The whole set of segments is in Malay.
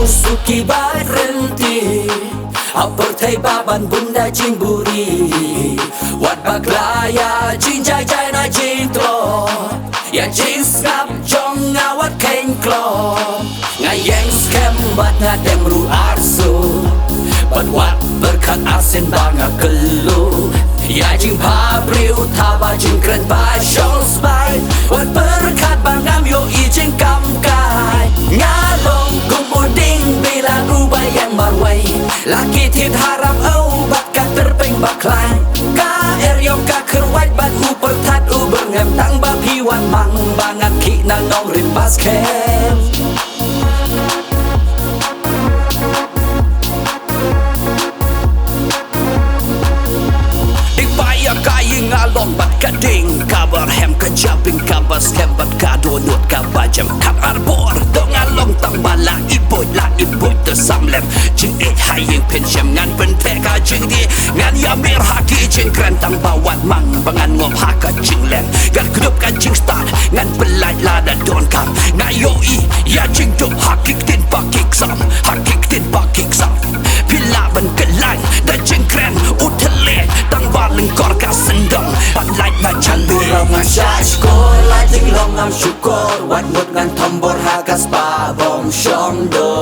Suki berhenti Pertai baban bunda jimburi Wat baklaya jin jai jai na jin tlo Ya jin skap jong ngawat kain klo Ngayeng skem bat ngadem ru arsu Bat wat berkat asin banga kelu Ya jing pabriu taba jing kren ba shong spai Wat berkat bangam yo i jing kam kai Ngalong kumbuding bila ubay yang marway Laki thiệt haram âu bat ka terpeng baklay Ka yong ka kerwait bat uper that uber ngem tang ba piwan mang bangat ki na nong rim basket Kaya ngalong bat kading kabar hem kejaping kabas hebat kadonut kabajam kap arbor dong ngalong tang bala iboy la iboy tersamlem jing haying pensem ngan pente ka jing di ngan yamir haki jing krantang bawat mang bangan ngop haka jing lem gan kudup ka jing start ngan belai lada don kam ngayoi ya jing dop hakik tin pakik sam pila ban kelai da jing kren utele tang baleng kor ka sendang panlai na chan burang ngasya sekolah jing long am syukur wat mut ngan tombor hagas pa bom syong do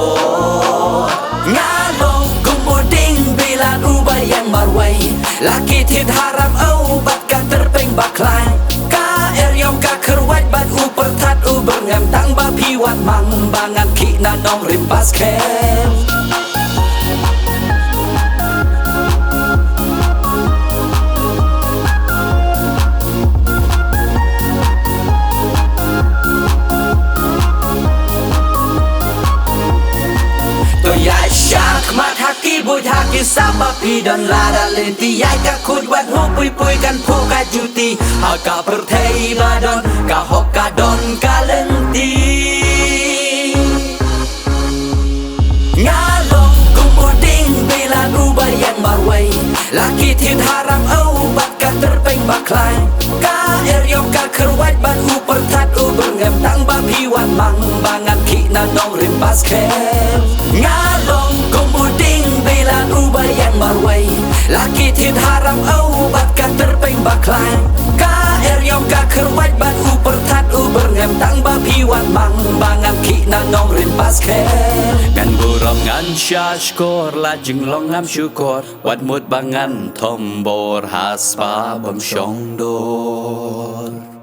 ngalong kumbuding bila ubay yang marway laki thiệt haram âu bat ka terpeng baklay ka yong ka kerwait bat uper that uber ngam tang ba piwat mang bangat ki na nong rim basket Mat haki bui haki sama pi dan lara lenti Yai ka kud wat ho pui pui kan po ka juti Ha ka perthei badon ka hok ka don ka lenti Ngalong kumbuding bila ubay yang marway Laki thiệt haram âu bat ka terpeng baklay Ka yong ka kerwait bat uper that uber ngem tang ba piwan mang bangat ki na nong rim basket Ngalong kumbuding bila ubay yang marway Laki thiệt haram âu bat ka terpeng baklay Ka yong ka kerwait bat uper that uber ngem tang ba piwan mang bangat ki na nong rim basket Ngan burong ngan syashkor la jing long am syukur Wat mut bangan tombor haspa bom syong dor